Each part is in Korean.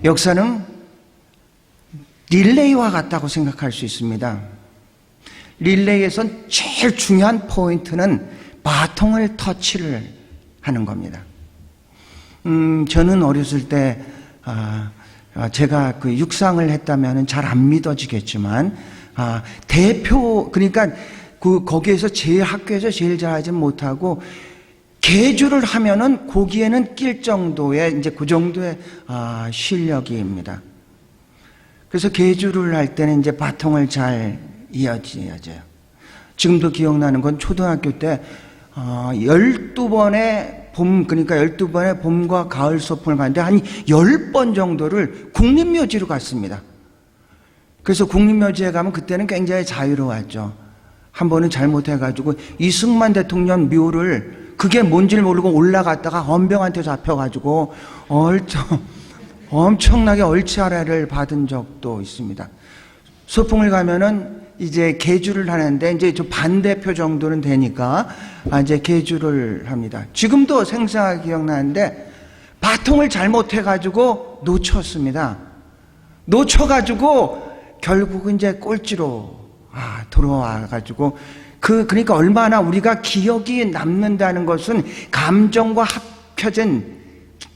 역사는 릴레이와 같다고 생각할 수 있습니다. 릴레이에선 제일 중요한 포인트는 바통을 터치를 하는 겁니다. 저는 어렸을 때 제가 그 육상을 했다면 잘 안 믿어지겠지만 그러니까 거기에서 학교에서 제일 잘하지 못하고 계주를 하면은 거기에는 낄 정도의 이제 그 정도의 실력입니다. 그래서 계주를 할 때는 이제 바통을 잘 이어져요. 지금도 기억나는 건 초등학교 때 12번의 그러니까 12번의 봄과 가을 소풍을 갔는데 한 10번 정도를 국립묘지로 갔습니다. 그래서 국립묘지에 가면 그때는 굉장히 자유로웠죠. 한 번은 잘못해가지고 이승만 대통령 묘를 그게 뭔지를 모르고 올라갔다가 헌병한테 잡혀가지고 엄청나게 얼차례를 받은 적도 있습니다. 소풍을 가면은 이제 계주를 하는데 이제 좀 반대표 정도는 되니까 이제 계주를 합니다. 지금도 생생하게 기억나는데 바통을 잘못해가지고 놓쳤습니다. 놓쳐가지고 결국은 이제 꼴찌로 돌아와가지고 그러니까 얼마나 우리가 기억이 남는다는 것은 감정과 합쳐진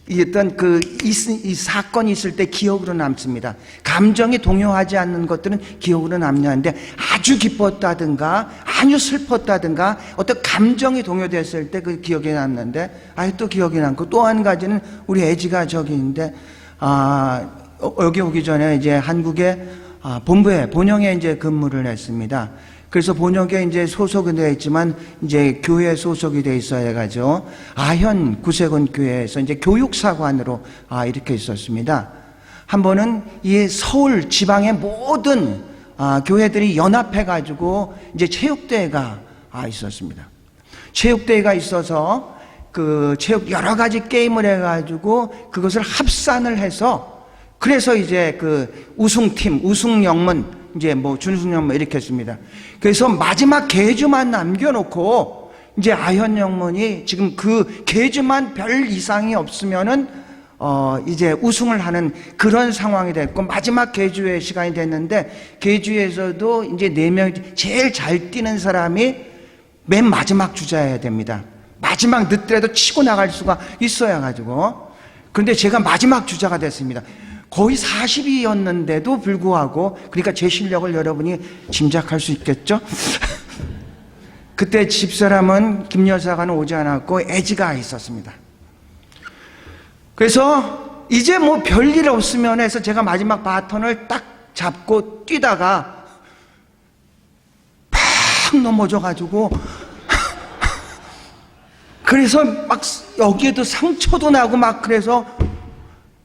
이 사건이 있을 때 기억으로 남습니다. 감정이 동요하지 않는 것들은 기억으로 남냐는데 아주 기뻤다든가 아주 슬펐다든가 어떤 감정이 동요됐을 때 그 기억이 남는데 또 기억이 남고 또 한 가지는 우리 애지가 저기 있는데 여기 오기 전에 이제 한국의 본부에 본영에 이제 근무를 했습니다. 그래서 본역에 이제 소속은 되어 있지만 이제 교회 소속이 되어 있어야 해가지고 아현 구세군 교회에서 이제 교육사관으로 이렇게 있었습니다. 한 번은 이 서울 지방의 모든 교회들이 연합해가지고 이제 체육대회가 있었습니다. 체육대회가 있어서 그 여러 가지 게임을 해가지고 그것을 합산을 해서 그래서 이제 그 우승팀, 우승영문 이제 준승영 이렇게 했습니다. 그래서 마지막 계주만 남겨놓고 이제 아현영문이 지금 그 계주만 별 이상이 없으면은 이제 우승을 하는 그런 상황이 됐고 마지막 계주의 시간이 됐는데 계주에서도 이제 4명 제일 잘 뛰는 사람이 맨 마지막 주자여야 됩니다. 마지막 늦더라도 치고 나갈 수가 있어야 가지고 그런데 제가 마지막 주자가 됐습니다. 거의 40위였는데도 불구하고 그러니까 제 실력을 여러분이 짐작할 수 있겠죠? 그때 집사람은 김 여사가는 오지 않았고 애지가 있었습니다. 그래서 이제 별일 없으면 해서 제가 마지막 바톤을 딱 잡고 뛰다가 팍 넘어져가지고 그래서 막 여기에도 상처도 나고 막 그래서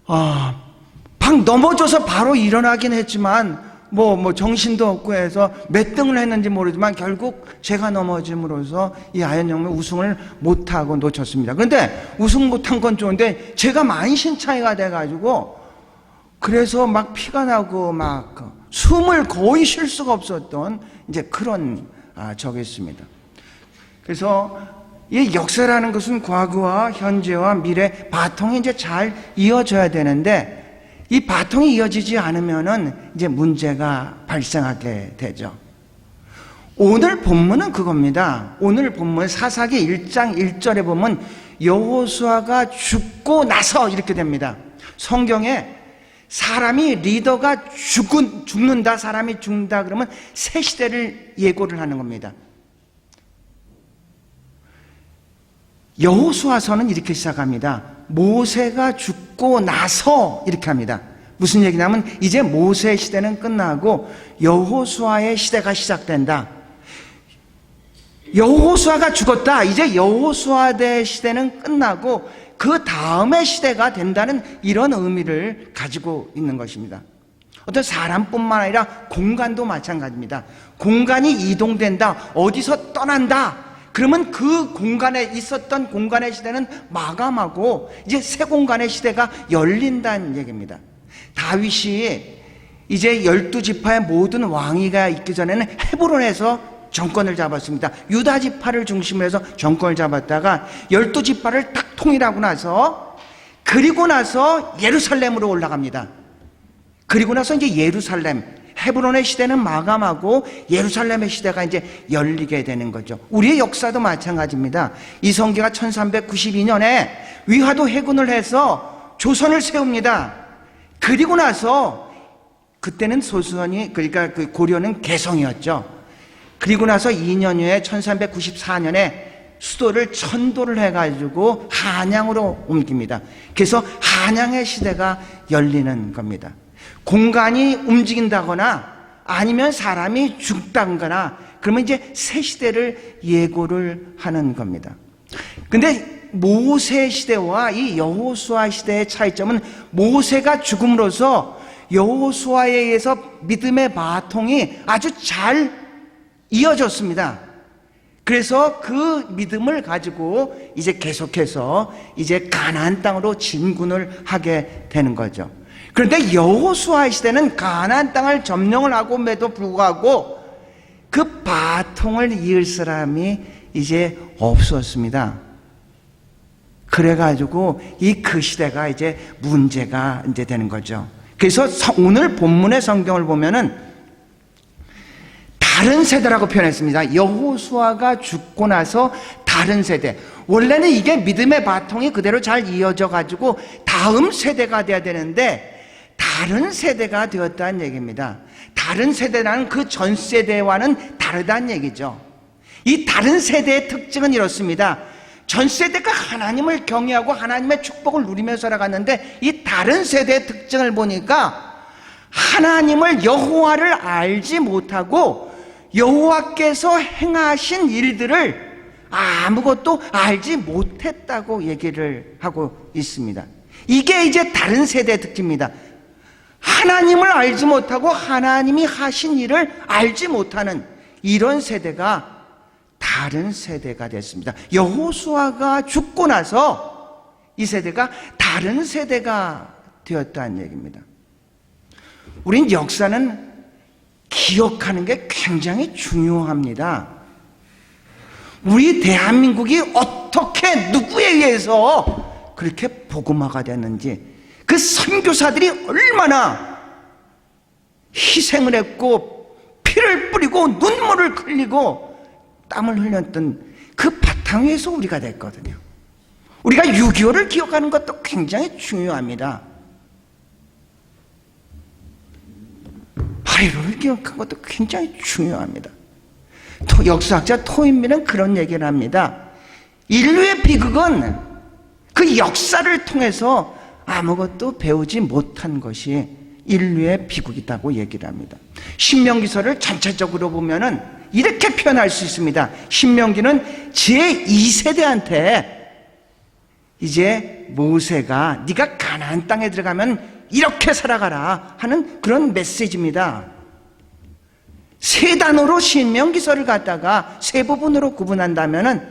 막 넘어져서 바로 일어나긴 했지만 정신도 없고 해서 몇 등을 했는지 모르지만 결국 제가 넘어짐으로써 이 아현영문 우승을 못하고 놓쳤습니다. 그런데 우승 못한 건 좋은데 제가 만신창이가 돼가지고 그래서 막 피가 나고 막 숨을 거의 쉴 수가 없었던 이제 그런 적이 있습니다. 그래서 이 역사라는 것은 과거와 현재와 미래 바통이 이제 잘 이어져야 되는데 이 바통이 이어지지 않으면은 이제 문제가 발생하게 되죠. 오늘 본문은 그겁니다. 오늘 본문 사사기 1장 1절에 보면 여호수아가 죽고 나서 이렇게 됩니다. 성경에 사람이 리더가 죽는다, 사람이 죽는다 그러면 새 시대를 예고를 하는 겁니다. 여호수아서는 이렇게 시작합니다. 모세가 죽고 나서 이렇게 합니다. 무슨 얘기냐면 이제 모세 시대는 끝나고 여호수아의 시대가 시작된다. 여호수아가 죽었다. 이제 여호수아대 시대는 끝나고 그 다음의 시대가 된다는 이런 의미를 가지고 있는 것입니다. 어떤 사람뿐만 아니라 공간도 마찬가지입니다. 공간이 이동된다. 어디서 떠난다. 그러면 그 공간에 있었던 공간의 시대는 마감하고 이제 새 공간의 시대가 열린다는 얘기입니다. 다윗이 이제 12지파의 모든 왕위가 있기 전에는 헤브론에서 정권을 잡았습니다. 유다 지파를 중심으로 해서 정권을 잡았다가 12지파를 딱 통일하고 나서 그리고 나서 예루살렘으로 올라갑니다. 그리고 나서 이제 예루살렘, 헤브론의 시대는 마감하고 예루살렘의 시대가 이제 열리게 되는 거죠. 우리의 역사도 마찬가지입니다. 이성계가 1392년에 위화도 해군을 해서 조선을 세웁니다. 그리고 나서 그때는 소수원이, 그러니까 그 고려는 개성이었죠. 그리고 나서 2년 후에 1394년에 수도를 천도를 해가지고 한양으로 옮깁니다. 그래서 한양의 시대가 열리는 겁니다. 공간이 움직인다거나 아니면 사람이 죽다거나 그러면 이제 새 시대를 예고를 하는 겁니다. 근데 모세 시대와 이 여호수아 시대의 차이점은 모세가 죽음으로써 여호수아에 의해서 믿음의 바통이 아주 잘 이어졌습니다. 그래서 그 믿음을 가지고 이제 계속해서 이제 가나안 땅으로 진군을 하게 되는 거죠. 그런데 여호수아 시대는 가나안 땅을 점령을 하고에도 불구하고 그 바통을 이을 사람이 이제 없었습니다. 그래가지고 그 시대가 이제 문제가 이제 되는 거죠. 그래서 오늘 본문의 성경을 보면은 다른 세대라고 표현했습니다. 여호수아가 죽고 나서 다른 세대. 원래는 이게 믿음의 바통이 그대로 잘 이어져 가지고 다음 세대가 돼야 되는데 다른 세대가 되었다는 얘기입니다. 다른 세대라는 그 전 세대와는 다르다는 얘기죠. 이 다른 세대의 특징은 이렇습니다. 전 세대가 하나님을 경외하고 하나님의 축복을 누리며 살아갔는데 이 다른 세대의 특징을 보니까 하나님을, 여호와를 알지 못하고 여호와께서 행하신 일들을 아무것도 알지 못했다고 얘기를 하고 있습니다. 이게 이제 다른 세대의 특징입니다. 하나님을 알지 못하고 하나님이 하신 일을 알지 못하는 이런 세대가 다른 세대가 됐습니다. 여호수아가 죽고 나서 이 세대가 다른 세대가 되었다는 얘기입니다. 우린 역사는 기억하는 게 굉장히 중요합니다. 우리 대한민국이 어떻게 누구에 의해서 그렇게 복음화가 됐는지, 그 선교사들이 얼마나 희생을 했고 피를 뿌리고 눈물을 흘리고 땀을 흘렸던 그 바탕 위에서 우리가 됐거든요. 우리가 6.25를 기억하는 것도 굉장히 중요합니다. 8.15를 기억하는 것도 굉장히 중요합니다. 역사학자 토인미는 그런 얘기를 합니다. 인류의 비극은 그 역사를 통해서 아무것도 배우지 못한 것이 인류의 비극이라고 얘기를 합니다. 신명기서를 전체적으로 보면은 이렇게 표현할 수 있습니다. 신명기는 제2세대한테 이제 모세가 네가 가나안 땅에 들어가면 이렇게 살아가라 하는 그런 메시지입니다. 세 단어로 신명기서를 갖다가 세 부분으로 구분한다면은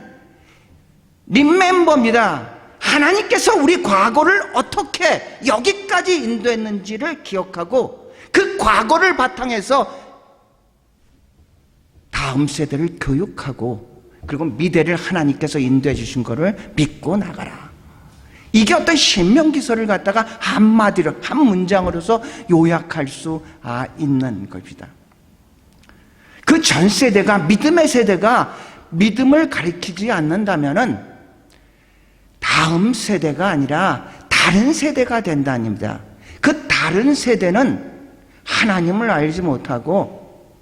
리멤버입니다. 하나님께서 우리 과거를 어떻게 여기까지 인도했는지를 기억하고 그 과거를 바탕해서 다음 세대를 교육하고 그리고 미래를 하나님께서 인도해 주신 것을 믿고 나가라. 이게 어떤 신명기서를 갖다가 한마디로 한 문장으로서 요약할 수 있는 겁니다. 그 전 세대가, 믿음의 세대가 믿음을 가리키지 않는다면은 다음 세대가 아니라 다른 세대가 된다입니다. 그 다른 세대는 하나님을 알지 못하고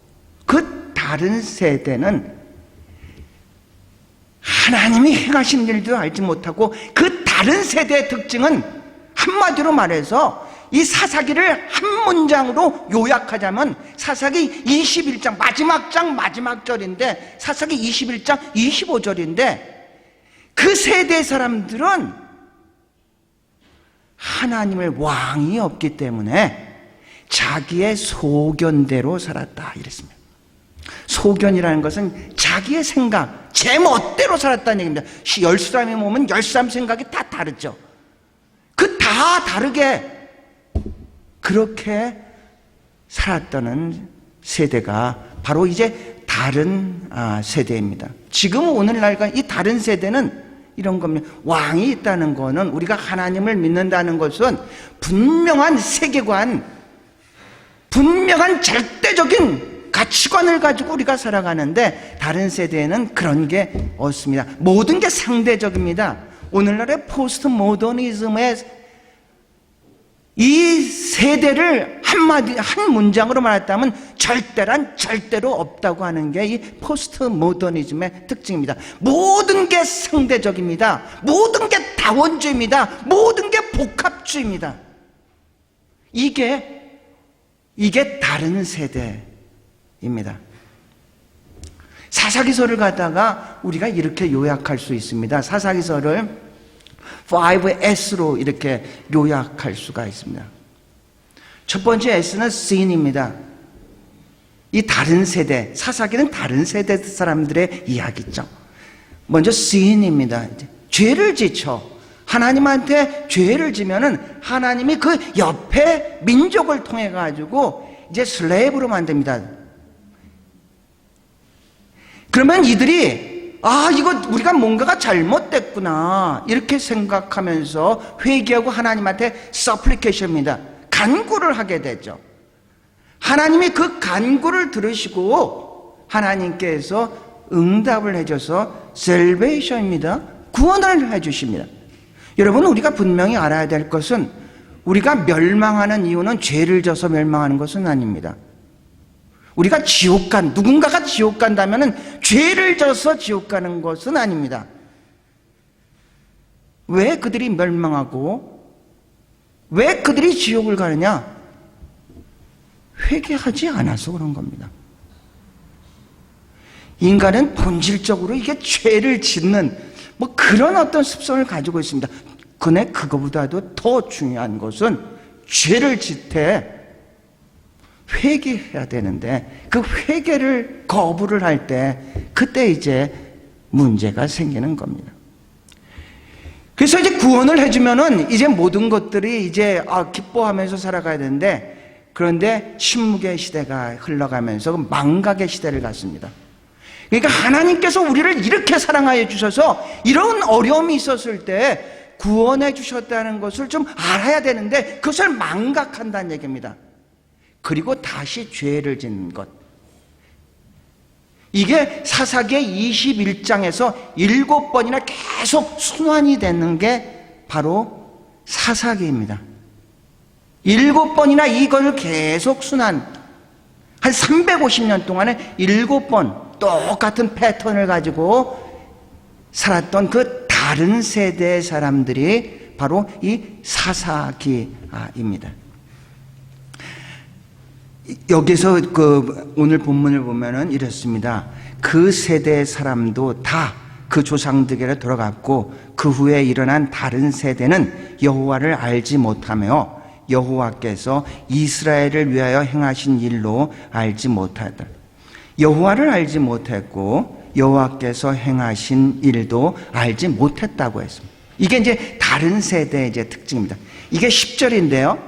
그 다른 세대는 하나님이 행하신 일도 알지 못하고 그 다른 세대의 특징은 한마디로 말해서 이 사사기를 한 문장으로 요약하자면 사사기 21장 마지막 장 마지막 절인데 사사기 21장 25절인데 그 세대 사람들은 하나님의 왕이 없기 때문에 자기의 소견대로 살았다 이랬습니다. 소견이라는 것은 자기의 생각, 제 멋대로 살았다는 얘기입니다. 10사람이 모으면 10사람 생각이 다 다르죠. 그 다 다르게 그렇게 살았다는 세대가 바로 이제 다른 세대입니다. 지금 오늘날과 이 다른 세대는 이런 겁니다. 왕이 있다는 거는, 우리가 하나님을 믿는다는 것은 분명한 세계관, 분명한 절대적인 가치관을 가지고 우리가 살아가는데, 다른 세대에는 그런 게 없습니다. 모든 게 상대적입니다. 오늘날의 포스트 모더니즘의 이 세대를 한 문장으로 말했다면 절대란 절대로 없다고 하는 게 이 포스트 모더니즘의 특징입니다. 모든 게 상대적입니다. 모든 게 다원주의입니다. 모든 게 복합주의입니다. 이게 다른 세대입니다. 사사기서를 갖다가 우리가 이렇게 요약할 수 있습니다. 사사기서를 5S로 이렇게 요약할 수가 있습니다. 첫 번째 S는 sin입니다. 이 다른 세대, 사사기는 다른 세대 사람들의 이야기죠. 먼저 sin입니다. 죄를 지쳐 하나님한테 죄를 지면은 하나님이 그 옆에 민족을 통해 가지고 이제 슬레이브로 만듭니다. 그러면 이들이 이거 우리가 뭔가가 잘못됐구나 이렇게 생각하면서 회개하고 하나님한테 서플리케이션입니다. 간구를 하게 되죠. 하나님이 그 간구를 들으시고 하나님께서 응답을 해줘서 셀베이션입니다. 구원을 해주십니다. 여러분, 우리가 분명히 알아야 될 것은, 우리가 멸망하는 이유는 죄를 져서 멸망하는 것은 아닙니다. 우리가 누군가가 지옥 간다면은 죄를 져서 지옥 가는 것은 아닙니다. 왜 그들이 멸망하고 왜 그들이 지옥을 가느냐? 회개하지 않아서 그런 겁니다. 인간은 본질적으로 이게 죄를 짓는 그런 어떤 습성을 가지고 있습니다. 근데 그거보다도 더 중요한 것은, 죄를 짓되 회개해야 되는데 그 회개를 거부를 할 때, 그때 이제 문제가 생기는 겁니다. 그래서 이제 구원을 해주면은 이제 모든 것들이 이제 기뻐하면서 살아가야 되는데, 그런데 침묵의 시대가 흘러가면서 망각의 시대를 갖습니다. 그러니까 하나님께서 우리를 이렇게 사랑하여 주셔서 이런 어려움이 있었을 때 구원해 주셨다는 것을 좀 알아야 되는데, 그것을 망각한다는 얘기입니다. 그리고 다시 죄를 짓는 것. 이게 사사기 21장에서 7번이나 계속 순환이 되는 게 바로 사사기입니다. 7번이나 이걸 계속 순환, 한 350년 동안에 7번 똑같은 패턴을 가지고 살았던 그 다른 세대의 사람들이 바로 이 사사기입니다. 여기서 오늘 본문을 보면은 이렇습니다. 그 세대의 사람도 다 그 조상들에게 돌아갔고, 그 후에 일어난 다른 세대는 여호와를 알지 못하며 여호와께서 이스라엘을 위하여 행하신 일로 알지 못하다. 여호와를 알지 못했고 여호와께서 행하신 일도 알지 못했다고 했습니다. 이게 이제 다른 세대의 이제 특징입니다. 이게 10절인데요.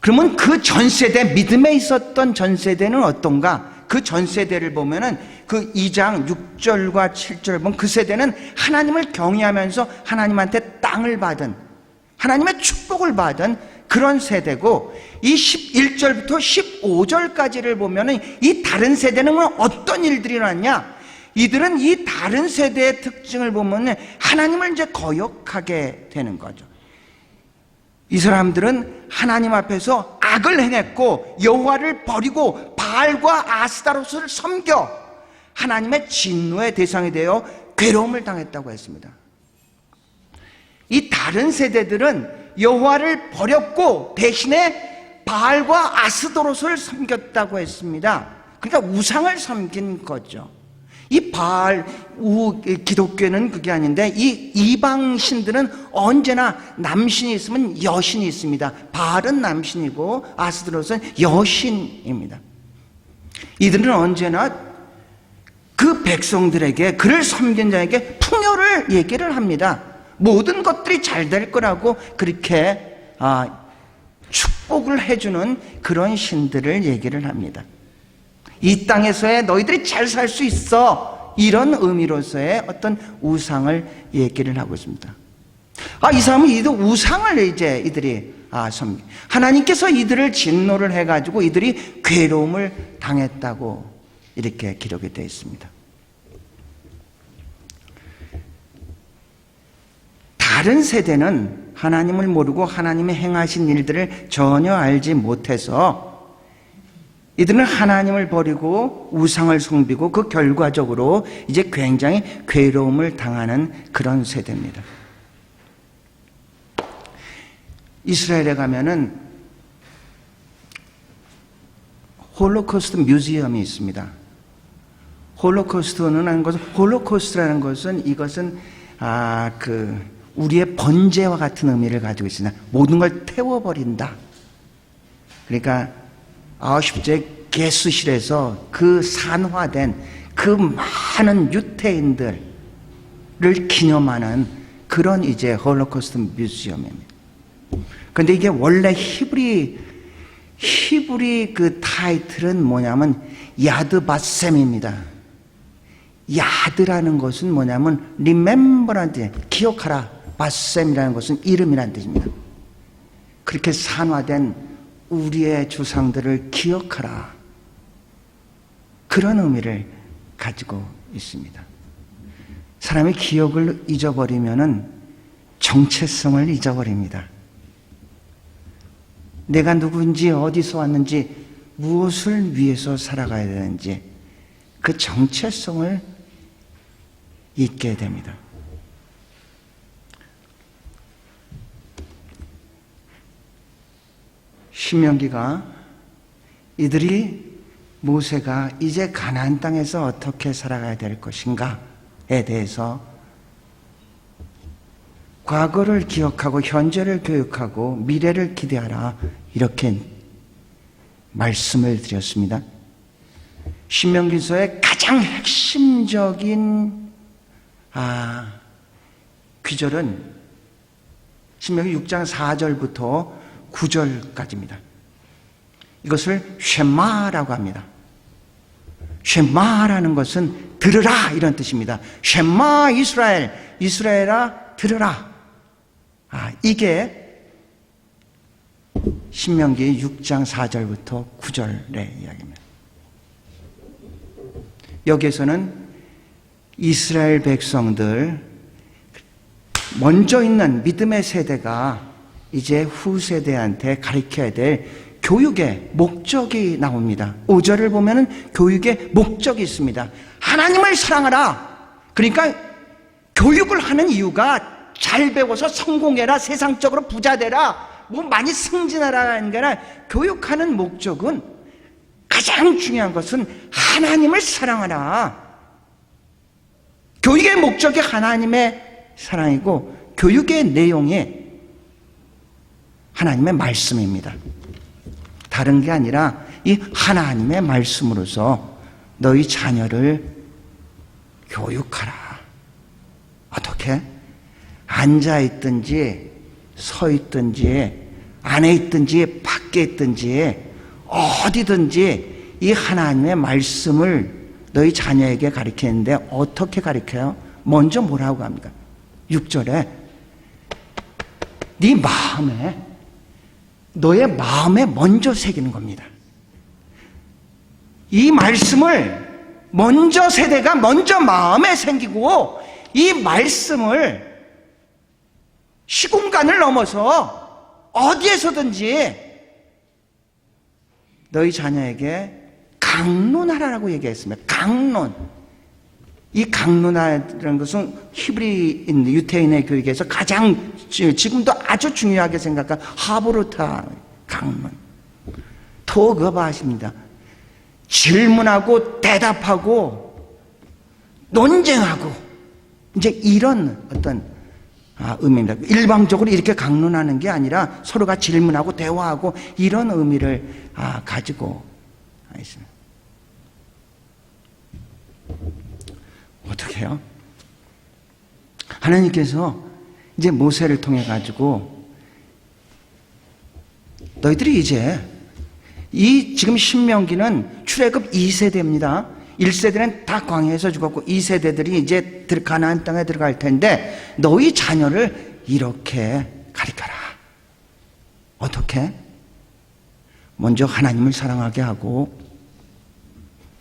그러면 그 전 세대, 믿음에 있었던 전 세대는 어떤가? 그 전 세대를 보면은 그 2장 6절과 7절 보면 그 세대는 하나님을 경외하면서 하나님한테 땅을 받은, 하나님의 축복을 받은 그런 세대고, 이 11절부터 15절까지를 보면은 이 다른 세대는 어떤 일들이 일어났냐? 이들은 이 다른 세대의 특징을 보면 하나님을 이제 거역하게 되는 거죠. 이 사람들은 하나님 앞에서 악을 행했고 여호와를 버리고 바알과 아스타로스를 섬겨 하나님의 진노의 대상이 되어 괴로움을 당했다고 했습니다. 이 다른 세대들은 여호와를 버렸고 대신에 바알과 아스타로스를 섬겼다고 했습니다. 그러니까 우상을 섬긴 거죠. 이 바알, 기독교는 그게 아닌데, 이 이방 신들은 언제나 남신이 있으면 여신이 있습니다. 바알은 남신이고 아스드롯은 여신입니다. 이들은 언제나 그 백성들에게, 그를 섬긴 자에게 풍요를 얘기를 합니다. 모든 것들이 잘 될 거라고 그렇게 축복을 해주는 그런 신들을 얘기를 합니다. 이 땅에서의 너희들이 잘 살 수 있어, 이런 의미로서의 어떤 우상을 얘기를 하고 있습니다. 이 사람은 우상을 이제 이들이 하나님께서 이들을 진노를 해가지고 이들이 괴로움을 당했다고 이렇게 기록이 되어 있습니다. 다른 세대는 하나님을 모르고 하나님의 행하신 일들을 전혀 알지 못해서 이들은 하나님을 버리고 우상을 숭배고 그 결과적으로 이제 굉장히 괴로움을 당하는 그런 세대입니다. 이스라엘에 가면은 홀로코스트 뮤지엄이 있습니다. 홀로코스트라는 것은 이것은 우리의 번제와 같은 의미를 가지고 있으나 모든 걸 태워버린다. 그러니까 아우슈비츠의 가스실에서 그 산화된 그 많은 유태인들을 기념하는 그런 이제 홀로코스트 뮤지엄입니다. 그런데 이게 원래 히브리 그 타이틀은 뭐냐면 야드바셈입니다. 야드라는 것은 뭐냐면 remember라는 뜻, 기억하라. 바셈이라는 것은 이름이라는 뜻입니다. 그렇게 산화된 우리의 조상들을 기억하라. 그런 의미를 가지고 있습니다. 사람이 기억을 잊어버리면은 정체성을 잊어버립니다. 내가 누구인지, 어디서 왔는지, 무엇을 위해서 살아가야 되는지 그 정체성을 잊게 됩니다. 신명기가 모세가 이제 가나안 땅에서 어떻게 살아가야 될 것인가에 대해서 과거를 기억하고 현재를 교육하고 미래를 기대하라 이렇게 말씀을 드렸습니다. 신명기서의 가장 핵심적인 귀절은 신명기 6장 4절부터 9절까지입니다. 이것을 쉐마라고 합니다. 쉐마라는 것은 들으라 이런 뜻입니다. 쉐마 이스라엘, 이스라엘아 들으라. 이게 신명기 6장 4절부터 9절의 이야기입니다. 여기에서는 이스라엘 백성들 먼저 있는 믿음의 세대가 이제 후세대한테 가르쳐야 될 교육의 목적이 나옵니다. 5절을 보면은 교육의 목적이 있습니다. 하나님을 사랑하라. 그러니까 교육을 하는 이유가 잘 배워서 성공해라, 세상적으로 부자 되라, 많이 승진하라는 게 아니라 교육하는 목적은 가장 중요한 것은 하나님을 사랑하라. 교육의 목적이 하나님의 사랑이고 교육의 내용이 하나님의 말씀입니다. 다른 게 아니라 이 하나님의 말씀으로서 너희 자녀를 교육하라. 어떻게? 앉아있든지 서있든지 안에 있든지 밖에 있든지 어디든지 이 하나님의 말씀을 너희 자녀에게 가르치는데 어떻게 가르쳐요? 먼저 뭐라고 합니까? 6절에 네 마음에, 너의 마음에 먼저 새기는 겁니다. 이 말씀을 먼저 세대가 먼저 마음에 생기고 이 말씀을 시공간을 넘어서 어디에서든지 너희 자녀에게 강론하라고 얘기했습니다. 강론. 이 강론하라는 것은 히브리인 유태인의 교육에서 가장 지금도 아주 중요하게 생각한 하브루타 강론. 토거바 하십니다. 질문하고 대답하고 논쟁하고 이제 이런 어떤 의미입니다. 일방적으로 이렇게 강론하는 게 아니라 서로가 질문하고 대화하고 이런 의미를 가지고 있습니다. 어떻게 해요? 하나님께서 이제 모세를 통해 가지고 너희들이 이제 이 지금 신명기는 출애굽 2세대입니다. 1세대는 다 광야에서 죽었고 2세대들이 이제 가나안 땅에 들어갈 텐데 너희 자녀를 이렇게 가르쳐라. 어떻게? 먼저 하나님을 사랑하게 하고,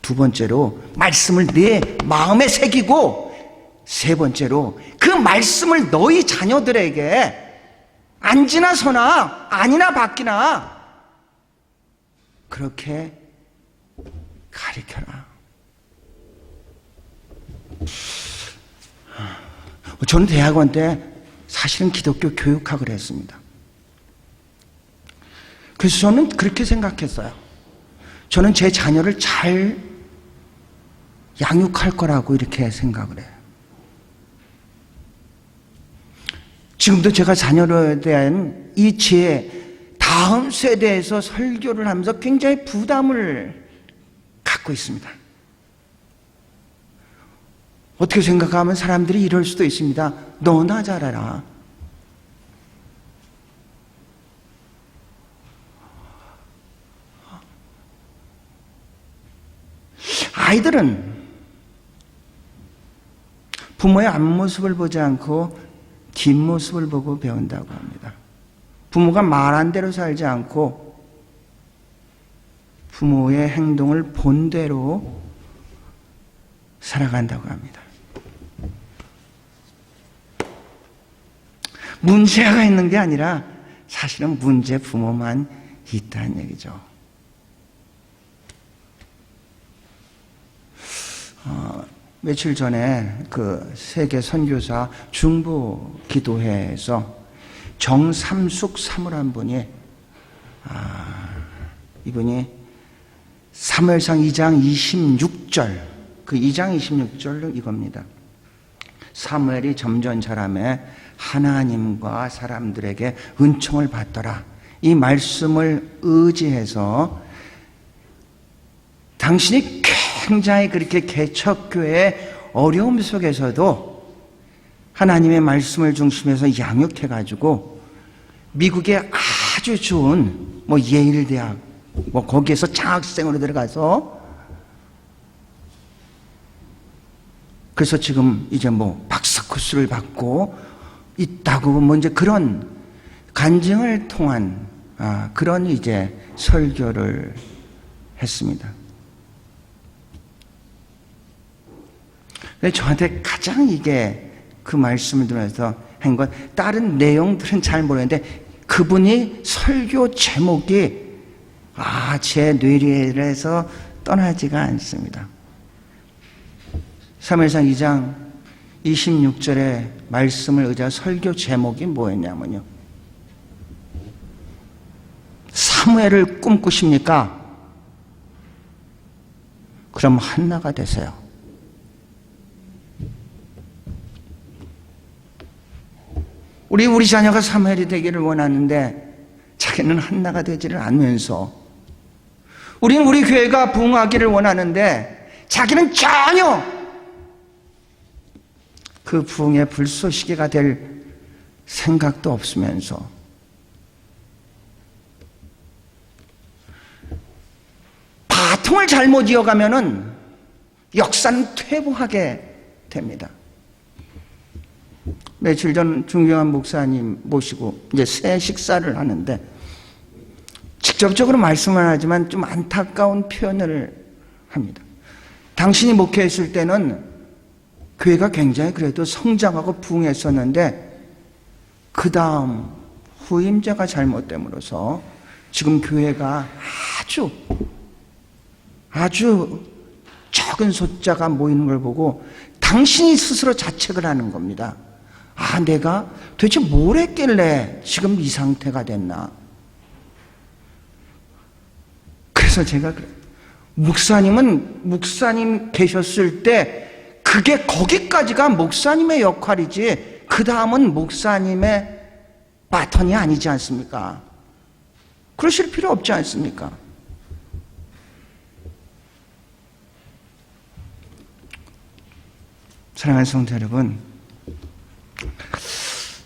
두 번째로 말씀을 내 마음에 새기고, 세 번째로 그 말씀을 너희 자녀들에게 앉으나 서나 아니나 바뀌나 그렇게 가르쳐라. 저는 대학원 때 사실은 기독교 교육학을 했습니다. 그래서 저는 그렇게 생각했어요. 저는 제 자녀를 잘 양육할 거라고 이렇게 생각을 해요. 지금도 제가 자녀에 대한 이 제 다음 세대에서 설교를 하면서 굉장히 부담을 갖고 있습니다. 어떻게 생각하면 사람들이 이럴 수도 있습니다. 너나 잘해라. 아이들은 부모의 앞모습을 보지 않고 뒷모습을 보고 배운다고 합니다. 부모가 말한 대로 살지 않고 부모의 행동을 본대로 살아간다고 합니다. 문제가 있는 게 아니라 사실은 문제 부모만 있다는 얘기죠. 며칠 전에 그 세계 선교사 중부 기도회에서 정삼숙 사모란 분이 이분이 사무엘상 2장 26절 그 2장 26절로 이겁니다. 사무엘이 점전사람에 하나님과 사람들에게 은총을 받더라. 이 말씀을 의지해서 당신이 굉장히 그렇게 개척교회의 어려움 속에서도 하나님의 말씀을 중심해서 양육해가지고 미국의 아주 좋은 예일 대학 거기에서 장학생으로 들어가서 그래서 지금 이제 박사 코스를 받고 있다고 이제 그런 간증을 통한 그런 이제 설교를 했습니다. 근데 저한테 가장 이게 그 말씀을 들으면서 한 건 다른 내용들은 잘 모르겠는데 그분이 설교 제목이 제 뇌리에서 떠나지가 않습니다. 사무엘상 2장 26절의 말씀을 의지한 설교 제목이 뭐였냐면요. 사무엘을 꿈꾸십니까? 그럼 한나가 되세요. 우리 자녀가 사무엘이 되기를 원하는데 자기는 한나가 되지를 않으면서 우리는 우리 교회가 부흥하기를 원하는데 자기는 전혀 그 부흥의 불쏘시개가 될 생각도 없으면서 바통을 잘못 이어가면은 역사는 퇴보하게 됩니다. 며칠 전 중경한 목사님 모시고 이제 새 식사를 하는데 직접적으로 말씀은 하지만 좀 안타까운 표현을 합니다. 당신이 목회했을 때는 교회가 굉장히 그래도 성장하고 부흥했었는데 그 다음 후임자가 잘못됨으로써 지금 교회가 아주 적은 숫자가 모이는 걸 보고 당신이 스스로 자책을 하는 겁니다. 내가 도대체 뭘 했길래 지금 이 상태가 됐나? 그래서 제가 목사님 계셨을 때 그게 거기까지가 목사님의 역할이지 그 다음은 목사님의 바톤이 아니지 않습니까? 그러실 필요 없지 않습니까? 사랑하는 성도 여러분,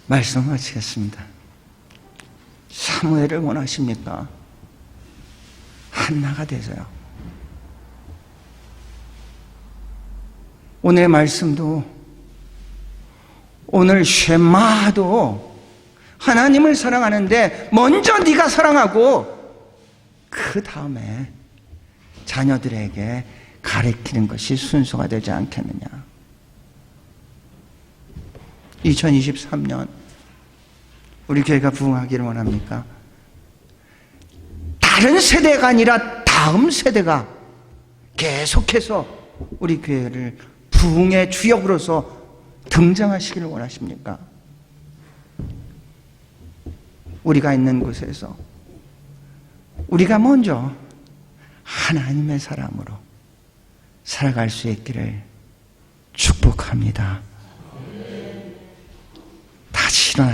말씀 마치겠습니다. 사무엘을 원하십니까? 한나가 되세요. 오늘의 말씀도 오늘 쉐마도 하나님을 사랑하는데 먼저 네가 사랑하고 그 다음에 자녀들에게 가르치는 것이 순서가 되지 않겠느냐. 2023년 우리 교회가 부흥하기를 원합니까? 다른 세대가 아니라 다음 세대가 계속해서 우리 교회를 부흥의 주역으로서 등장하시기를 원하십니까? 우리가 있는 곳에서 우리가 먼저 하나님의 사람으로 살아갈 수 있기를 축복합니다. 다시 일어날